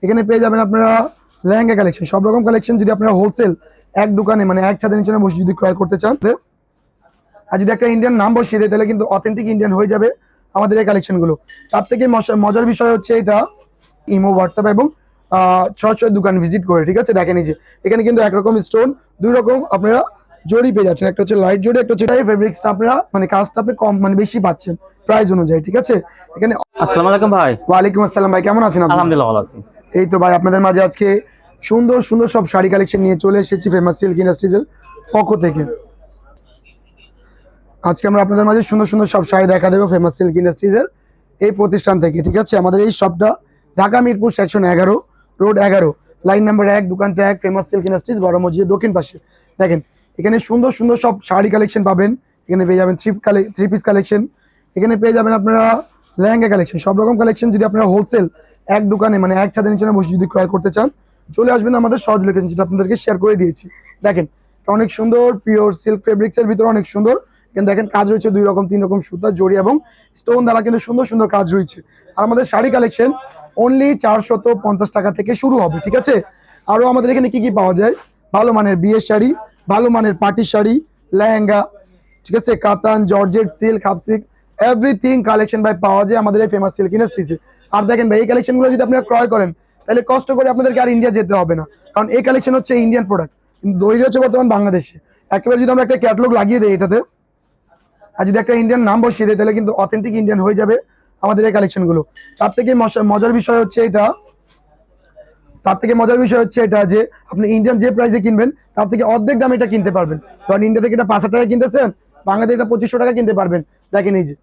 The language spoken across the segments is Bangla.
এখানে পেয়ে যাবেন আপনারা লেহেঙ্গা কালেকশন, সব রকম কালেকশন। যদি আপনারা হোলসেল এক দোকানে মানে এক ছাদের নিচে বসে যদি ক্রয় করতে চান, আর যদি একটা ইন্ডিয়ান নাম বসিয়ে দেয় তাহলে কিন্তু অথেন্টিক ইন্ডিয়ান হয়ে যাবে আমাদের এই কালেকশনগুলো। তার থেকে মজার বিষয় হচ্ছে এটা ইমো, হোয়াটসঅ্যাপ এবং সরাসরি দোকান ভিজিট করে, ঠিক আছে। দেখেন এই যে এখানে কিন্তু একরকম স্টোন, দুই রকম আপনারা জড়ি পেয়ে যাচ্ছেন। একটা হচ্ছে লাইট জড়ি, একটা হচ্ছে ফেব্রিক্সটা আপনারা মানে কাজটা আপনি কম মানে বেশি পাচ্ছেন প্রাইস অনুযায়ী, ঠিক আছে। এখানে আসসালামু আলাইকুম ভাই। ওয়ালাইকুম আসসালাম ভাই, কেমন আছেন আপনি? আলহামদুলিল্লাহ ভালো আছি। এই তো ভাই আপনাদের মাঝে আজকে সুন্দর সুন্দর সব শাড়ি কালেকশন নিয়ে চলে এসেছি ফেমাস সিল্ক ইন্ডাস্ট্রিজের পক্ষ থেকে। আজকে আমরা আপনাদের মাঝে সুন্দর সুন্দর সব শাড়ি দেখা দেবো ফেমাস সিল্ক ইন্ডাস্ট্রিজের এই প্রতিষ্ঠান থেকে, ঠিক আছে। আমাদের এই শপটা Dhaka Mirpur section 11, road 11, line number 1, দোকানটা 1, ফেমাস সিল্ক ইন্ডাস্ট্রিজ, বড় মসজিদের দক্ষিণ পাশে। দেখেন এখানে সুন্দর সুন্দর সব শাড়ি কালেকশন পাবেন। এখানে পেয়ে যাবেন থ্রি পিস কালেকশন, এখানে পেয়ে যাবেন আপনারা লেহেঙ্গা কালেকশন, সব রকম কালেকশন। যদি আপনারা হোলসেল এক দোকানে মানে এক ছাদের নিচে বসে যদি ক্রয় করতে চান, চলে আসবেন আমাদের সহজ লোকেশন, যেটা আপনাদেরকে শেয়ার করে দিয়েছি। দেখেন অনেক সুন্দর পিওর সিল্ক ফেব্রিক্সের ভিতরে অনেক সুন্দর। এখানে দেখেন কাজ রয়েছে 2 রকম 3 রকম সুতা, জড়ি এবং স্টোন দ্বারা কিন্তু সুন্দর সুন্দর কাজ রয়েছে। আর আমাদের শাড়ি কালেকশন অনলি 450 টাকা থেকে শুরু হবে, ঠিক আছে। আরো আমাদের এখানে কি কি পাওয়া যায়, ভালো মানের বিয়ের শাড়ি, ভালো মানের পার্টি শাড়ি, লেহেঙ্গা, ঠিক আছে, কাতান, georgette, silk, half silk, everything collection ভাই পাওয়া যায় আমাদের এই ফেমাস সিল্ক ইন্ডাস্ট্রিজে। আর দেখেন ভাই এই কালেকশনগুলো যদি আপনারা ক্রয় করেন তাহলে কষ্ট করে আপনাদেরকে আর ইন্ডিয়া যেতে হবে না, কারণ এই কালেকশন হচ্ছে ইন্ডিয়ান প্রোডাক্ট, কিন্তু তৈরি হচ্ছে বর্তমান বাংলাদেশে। একেবারে যদি আমরা একটা ক্যাটালগ লাগিয়ে দিই এটাতে, আর যদি একটা ইন্ডিয়ান নাম বসিয়ে দেয় তাহলে কিন্তু অথেন্টিক ইন্ডিয়ান হয়ে যাবে আমাদের এই কালেকশনগুলো। তার থেকে মজার বিষয় হচ্ছে এটা যে আপনি ইন্ডিয়ান যে প্রাইসে কিনবেন তার থেকে অর্ধেক দামে এটা কিনতে পারবেন। কারণ ইন্ডিয়া থেকে এটা 5,000 টাকা কিনতেছেন, বাংলাদেশে এটা 2500 টাকা কিনতে পারবেন। দেখেন এই যে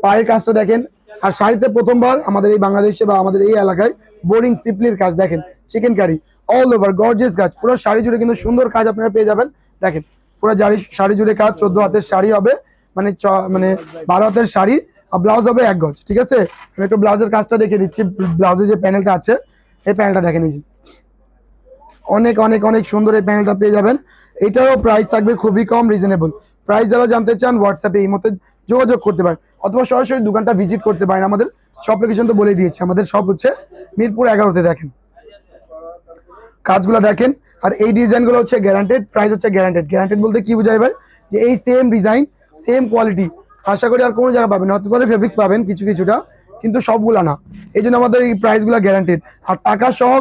পায়ের কাজটা দেখেন। আর শাড়িতে প্রথমবার আমাদের এই বাংলাদেশে বা আমাদের এই এলাকায় বোরিং সিপ্লির কাজ দেখেন, chikankari all over gorgeous কাজ, পুরো শাড়ি জুড়ে কিন্তু সুন্দর কাজ আপনারা পেয়ে যাবেন। দেখেন পুরো শাড়ি জুড়ে কাজ, 14 হাতের শাড়ি হবে, মানে 12 হাতের শাড়ি, আর ব্লাউজ হবে 1 গজ, ঠিক আছে। আমি একটু ব্লাউজের কাজটা দেখিয়ে দিচ্ছি। ব্লাউজের যে প্যানেলটা আছে, এই প্যানেলটা দেখেন এই যে অনেক অনেক অনেক সুন্দর এই প্যানেলটা পেয়ে যাবেন। এটারও প্রাইস থাকবে খুবই কম, রিজনেবল প্রাইস। যারা জানতে চান হোয়াটসঅ্যাপে এই মতো যোগাযোগ করতে পারেন, অথবা সরাসরি দোকানটা ভিজিট করতে পারেন। আমাদের সব লোকেশন তো বলে দিয়েছি, আমাদের সব হচ্ছে মিরপুর 11-তে। দেখেন কাজগুলো দেখেন। আর এই ডিজাইনগুলো হচ্ছে গ্যারান্টেড, প্রাইস হচ্ছে গ্যারান্টেড। গ্যারান্টেড বলতে কি বোঝায় ভাই, যে এই সেম ডিজাইন সেম কোয়ালিটি আশা করি আর কোনো জায়গায় পাবেন না, হতে পারে ফেব্রিক্স পাবেন কিছুটা, কিন্তু সবগুলা না। এই জন্য আমাদের এই প্রাইসগুলো গ্যারান্টেড। আর টাকা সহ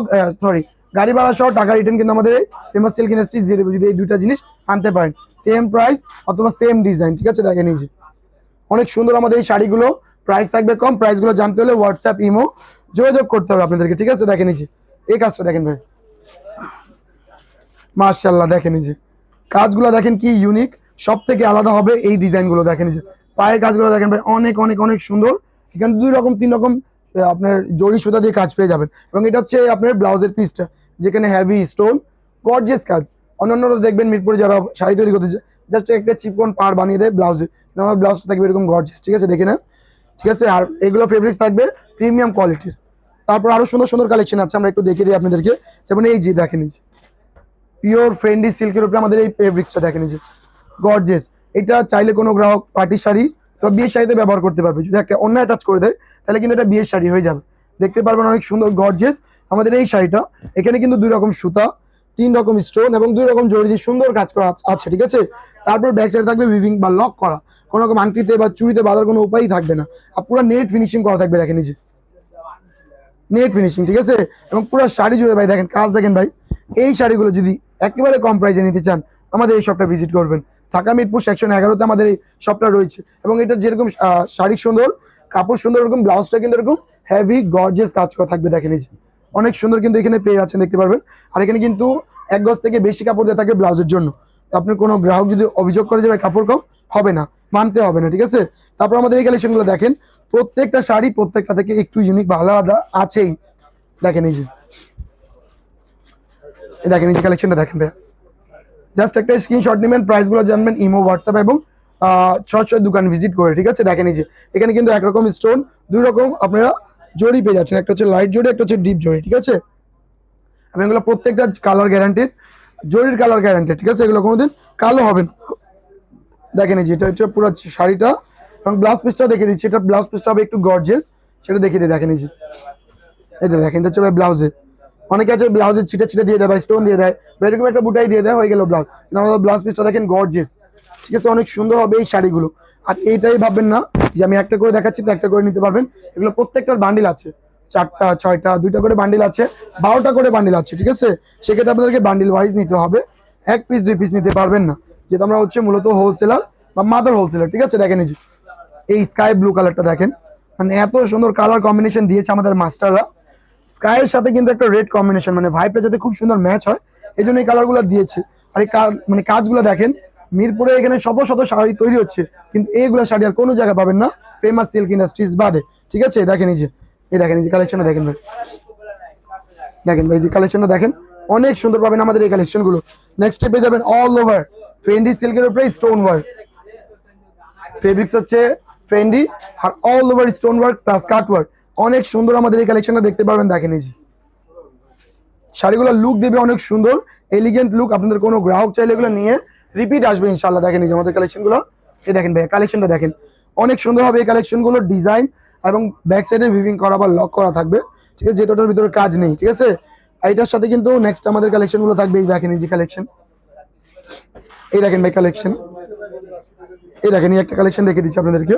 গাড়ি ভাড়া সহ টাকা রিটার্ন কিন্তু আমাদের এই ফেমাস সিল্ক ইন্ডাস্ট্রিজ দিয়ে দেবে, যদি এই দুইটা জিনিস আনতে পারেন, সেম প্রাইস অথবা সেম ডিজাইন, ঠিক আছে। দেখেন এই যে অনেক সুন্দর আমাদের এই শাড়িগুলো, প্রাইস থাকবে কম। প্রাইসগুলো জানতে হলে হোয়াটসঅ্যাপ, ইমো যোগাযোগ করতে হবে আপনাদেরকে, ঠিক আছে। দেখেন এই যে এই কাজটা দেখেন ভাই, মাশাআল্লাহ। দেখেন এই যে কাজগুলো দেখেন কি ইউনিক, সব থেকে আলাদা হবে এই ডিজাইনগুলো। দেখেন এই যে পায়ের কাজগুলো দেখেন ভাই, অনেক অনেক অনেক সুন্দর। এখানে 2 রকম 3 রকম আপনার জড়ি সুতা দিয়ে কাজ পেয়ে যাবেন। এবং এটা হচ্ছে আপনার ব্লাউজের পিসটা, যেখানে হেভি স্টোন গর্জিয়াস কাজ। অন্যান্যরা দেখবেন মিরপুরে যারা শাড়ি তৈরি করতেছে জাস্ট একটা চিপকন পাড় বানিয়ে দেয় ব্লাউজে, কিন্তু আমার ব্লাউজটা থাকবে এরকম গর্জিয়াস, ঠিক আছে, দেখে না, ঠিক আছে। আর এগুলো ফেব্রিক্স থাকবে প্রিমিয়াম কোয়ালিটির। তারপর আরো সুন্দর সুন্দর কালেকশন আছে, আমরা একটু দেখিয়ে দিই আপনাদেরকে। যেমন এই যে দেখেন এই যে পিওর ফ্রেন্ডলি সিল্কের উপরে আমাদের এই ফেব্রিক্সটা দেখেন এই যে গর্জিয়াস। এটা চাইলে কোনো গ্রাহক পার্টি শাড়ি তো বিয়ের শাড়িতে ব্যবহার করতে পারবে, যদি একটা অন্য অ্যাটাচ করে দেয় তাহলে কিন্তু এটা বিয়ের শাড়ি হয়ে যাবে। দেখতে পারবেন অনেক সুন্দর গর্জিয়াস আমাদের এই শাড়িটা। এখানে কিন্তু 2 রকম সুতা, 3 রকম স্টোন এবং 2 রকম জড়ি দিয়ে সুন্দর কাজ করা আছে, ঠিক আছে। তারপর ব্যাক সাইড থাকবে উইভিং বা লক করা, কোনো রকম আংটিতে বা চুড়িতে বাঁধার কোনো উপায়ই থাকবে না। আর পুরো নেট ফিনিশিং করা থাকবে, দেখেন এই যে নেট ফিনিশিং, ঠিক আছে। এবং পুরো শাড়ি জুড়ে ভাই দেখেন কাজ দেখেন ভাই। এই শাড়িগুলো যদি একেবারে কম প্রাইসে নিতে চান আমাদের এই শপটা ভিজিট করবেন। ঢাকা মিরপুর সেকশন 11-তে আমাদের এই শপটা রয়েছে। এবং এটা যেরকম শাড়ি সুন্দর, কাপড় সুন্দর, এরকম ব্লাউজটা কিন্তু এরকম হেভি গর্জিয়াস কাজ করা থাকবে। দেখেন এই যে অনেক সুন্দর কিন্তু এখানে পেয়ে যাচ্ছেন, দেখতে পারবেন। আর এখানে কিন্তু 1 গজ থেকে বেশি কাপড় দেওয়া থাকে ব্লাউজের জন্য। আপনার কোনো গ্রাহক যদি অভিযোগ করে যে ভাই কাপড় কম, হবে না, মানতে হবে না, ঠিক আছে। তারপর আমাদের এই কালেকশনগুলো দেখেন, প্রত্যেকটা শাড়ি প্রত্যেকটা থেকে একটু ইউনিক বা আলাদা আছেই। দেখেন এই যে দেখেন এই যে কালেকশনটা দেখেন ভাই, জাস্ট একটা স্ক্রিনশট নেবেন, প্রাইসগুলো জানবেন ইমো, হোয়াটসঅ্যাপ এবং সরাসরি দোকান ভিজিট করে, ঠিক আছে। দেখেন এই যে এখানে কিন্তু 1 রকম স্টোন, 2 রকম আপনারা জড়ি পেয়ে যাচ্ছেন, একটা হচ্ছে লাইট জড়ি, একটা হচ্ছে ডিপ জড়ি, ঠিক আছে। এবং এগুলো প্রত্যেকটা কালার গ্যারান্টেড, জড়ির কালার গ্যারান্টেড, ঠিক আছে। এগুলো কোনোদিন কালো হবে না। দেখেন এই যে এটা হচ্ছে পুরো শাড়িটা। এবং ব্লাউজ পিসটা দেখে দিচ্ছি, এটা ব্লাউজ পিসটা হবে একটু গর্জিয়াস, সেটা দেখিয়ে দিই। দেখেন এই যে এটা দেখেন, এটা হচ্ছে ভাই ব্লাউজে, অনেকে আছে ব্লাউজের ছিটে ছিটে দিয়ে দেয় বা স্টোন দিয়ে দেয় বা এরকম একটা বুটাই দিয়ে দেয়, হয়ে গেল ব্লাউজ। কিন্তু আমাদের ব্লাউজ পিসটা দেখেন গর্জিয়াস, ঠিক আছে, অনেক সুন্দর হবে এই শাড়িগুলো। আর এইটাই ভাববেন না যে আমি একটা করে দেখাচ্ছি তো একটা করে নিতে পারবেন, এগুলো প্রত্যেকটার বান্ডিল আছে, 4টা 6টা 2টা করে বান্ডিল আছে, 12টা করে বান্ডিল আছে, ঠিক আছে। সেক্ষেত্রে আপনাদেরকে বান্ডিল ওয়াইজ নিতে হবে, 1 পিস 2 পিস নিতে পারবেন না, যেহেতু আমরা হচ্ছে মূলত হোলসেলার বা মাদার হোলসেলার, ঠিক আছে। দেখেন এই স্কাই ব্লু কালারটা দেখেন, মানে এত সুন্দর কালার কম্বিনেশন দিয়েছে আমাদের মাস্টাররা। স্কাইয়ের সাথে কিন্তু একটা রেড কম্বিনেশন, মানে ভাইবটা যাতে খুব সুন্দর ম্যাচ হয় এই জন্য এই কালারগুলো দিয়েছে। আর এই মানে কাজগুলো দেখেন, মিরপুরে এখানে শত শত শাড়ি তৈরি হচ্ছে, কিন্তু এইগুলো শাড়ি আর কোনো জায়গায় পাবেন না ফেমাস সিল্ক ইন্ডাস্ট্রিজ বাদে, ঠিক আছে। দেখেন এই দেখেন এই যে কালেকশনটা দেখেন ভাই, দেখেন ভাই এই যে কালেকশনটা দেখেন, অনেক সুন্দর পাবেন আমাদের এই কালেকশন গুলো। নেক্সট স্টেপে যাবেন অল ওভার ফেন্ডি সিল্কের উপরে স্টোন ওয়ার্ক, ফেব্রিক্স হচ্ছে ফেন্ডি আর all over stone work plus cut work, অনেক সুন্দর আমাদের এই কালেকশনটা দেখতে পারবেন। দেখেন এই যে শাড়িগুলো লুক দেবে অনেক সুন্দর এলিগেন্ট লুক, আপনাদের কোনো গ্রাহক চাইলে এগুলো নিয়ে রিপিট আসবে ইনশাআল্লাহ। দেখেন এই যে আমাদের কালেকশনগুলো, এই দেখেন ভাই কালেকশনটা দেখেন, অনেক সুন্দর হবে এই কালেকশনগুলোর ডিজাইন এবং ব্যাক সাইডে ভিভিং করা বা লক করা থাকবে, ঠিক আছে, যেটার ভিতরে কাজ নেই, ঠিক আছে। আর এটার সাথে কিন্তু নেক্সট আমাদের কালেকশনগুলো থাকবে, এই দেখেন এই যে কালেকশন, এই দেখেন ভাই কালেকশন, এই দেখেন এই একটা কালেকশন দেখে দিচ্ছি আপনাদেরকে,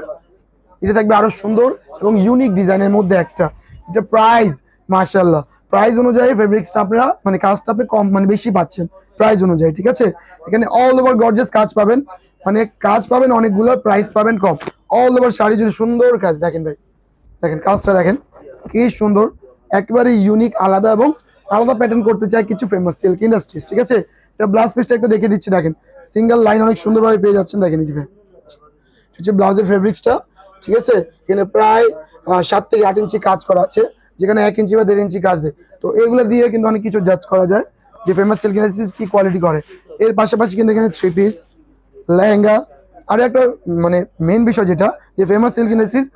এটা থাকবে আরো সুন্দর এবং ইউনিক ডিজাইনের মধ্যে একটা, এটা প্রাইস মাশাআল্লাহ প্রাইস অনুযায়ী ফেব্রিক্সটা আপনারা মানে কাজটা আপনি কম মানে বেশি পাচ্ছেন প্রাইস অনুযায়ী, ঠিক আছে। এখানে অল ওভার গর্জিয়াস কাজ পাবেন, মানে কাজ পাবেন অনেকগুলো, প্রাইস পাবেন কম। অল ওভার শাড়ি জুড়ে সুন্দর কাজ, দেখেন ভাই দেখেন কাজটা দেখেন কি সুন্দর, একেবারে ইউনিক আলাদা এবং আলাদা প্যাটার্ন করতে চায় কিছু ফেমাস সিল্ক ইন্ডাস্ট্রিজ, ঠিক আছে। এটা ব্লাউজ পিসটা একটু দেখে দিচ্ছি, দেখেন সিঙ্গেল লাইন অনেক সুন্দরভাবে পেয়ে যাচ্ছেন, দেখেন এই যে হচ্ছে ব্লাউজের ফেব্রিক্সটা, ঠিক আছে। এখানে প্রায় 7 থেকে 8 ইঞ্চি কাজ করা আছে, যেখানে 1 ইঞ্চি বা 1.5 ইঞ্চি কাজ দেয়। তো এগুলো দিয়ে কিন্তু অনেক কিছু জাজ করা যায় যে ফেমাস সিল্ক ইন্ডাস্ট্রিজ কি কোয়ালিটি করে। এর পাশাপাশি কিন্তু এখানে 3 পিস লেহেঙ্গা, আর একটা মানে মেইন বিষয় যেটা যে ফেমাস সিল্ক ইন্ডাস্ট্রিজ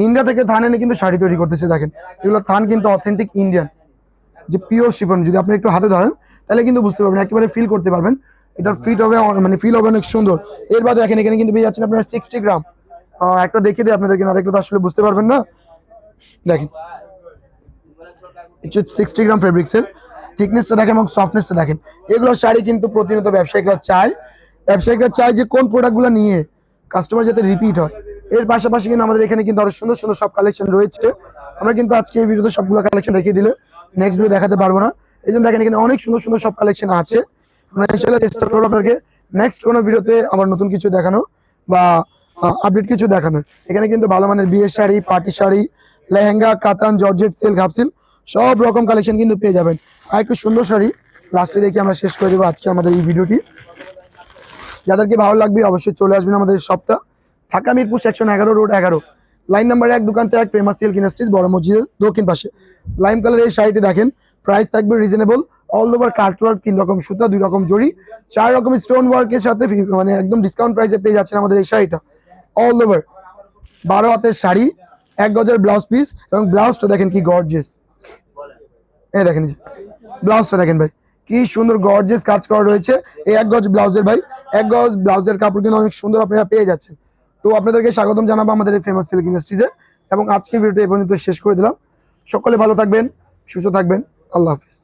ইন্ডিয়া থেকে থান এনে কিন্তু শাড়ি তৈরি করতেছে, দেখেন এগুলো থান কিন্তু অথেন্টিক ইন্ডিয়ান, যে পিওর শিফন, যদি আপনি একটু হাতে ধরেন তাহলে কিন্তু বুঝতে পারবেন, একেবারে ফিল করতে পারবেন, এটার ফিট হবে মানে ফিল হবে অনেক সুন্দর। এর বাদে দেখেন এখানে কিন্তু পেয়ে যাচ্ছেন আপনারা 60 গ্রাম, একটা দেখিয়ে দিই আপনাদেরকে, না দেখলে তো আসলে বুঝতে পারবেন না। দেখেন 60 গ্রাম ফেব্রিক্সের থিকনেসটা দেখেন এবং সফটনেসটা দেখেন, এগুলো শাড়ি কিন্তু প্রতিনিয়ত ব্যবসায়িকরা চায় যে কোন প্রোডাক্টগুলো নিয়ে কাস্টমার যাতে রিপিট হয়। এর পাশাপাশি কিন্তু আমাদের এখানে কিন্তু আরো সুন্দর সুন্দর সব কালেকশন রয়েছে, আমরা কিন্তু আজকে এই ভিডিওতে সবগুলো কালেকশন দেখিয়ে দিলে নেক্সট ভিডিও দেখাতে পারবো না, এই জন্য দেখেন এখানে অনেক সুন্দর সুন্দর সব কালেকশন আছে। আমরা ইনশাআল্লাহ চেষ্টা করবো আপনাদেরকে নেক্সট কোনো ভিডিওতে আবার নতুন কিছু দেখানো বা আপডেট কিছু দেখানোর। এখানে কিন্তু ভালো মানের বিয়ের শাড়ি, পার্টি শাড়ি, লেহেঙ্গা, কাতান, জর্জেট, সিল্ক, হাফ সিল্ক সব রকম কালেকশন কিন্তু পেয়ে যাবেন। আর একটু সুন্দর শাড়ি লাস্টে দেখে আমরা শেষ করে দেবো আজকে আমাদের এই ভিডিওটি। যাদেরকে ভালো লাগবে অবশ্যই চলে আসবেন আমাদের শপটা, Dhaka Mirpur section 11 road 11 line number 1 দোকানটা এক ফেমাস সিল্ক ইন্ডাস্ট্রিজ বড় মসজিদের দক্ষিণ পাশে। লাইম কালারের এই শাড়িটি দেখেন, প্রাইস থাকবে রিজনেবল, অল ওভার কাট ওয়ার্ক, 3 রকম সুতা, 2 রকম জড়ি, 4 রকম স্টোন ওয়ার্কের সাথে মানে একদম ডিসকাউন্ট প্রাইসে পেয়ে যাচ্ছেন আমাদের এই শাড়িটা। অল ওভার 12 হাতের শাড়ি, 1 গজের ব্লাউজ পিস, এবং ব্লাউজটা দেখেন কি গর্জিয়াস, এই দেখেন ব্লাউজটা দেখেন ভাই কি সুন্দর গর্জিয়াস কাজ করা রয়েছে। এই 1 গজ ব্লাউজের ভাই 1 গজ ব্লাউজের কাপড় কিন্তু অনেক সুন্দর আপনারা পেয়ে যাচ্ছেন। তো আপনাদেরকে স্বাগতম জানাবো আমাদের এই ফেমাস সিল্ক ইন্ডাস্ট্রিজে, এবং আজকে ভিডিওটা এই পর্যন্ত শেষ করে দিলাম। সকলে ভালো থাকবেন, সুস্থ থাকবেন, আল্লাহ হাফিজ।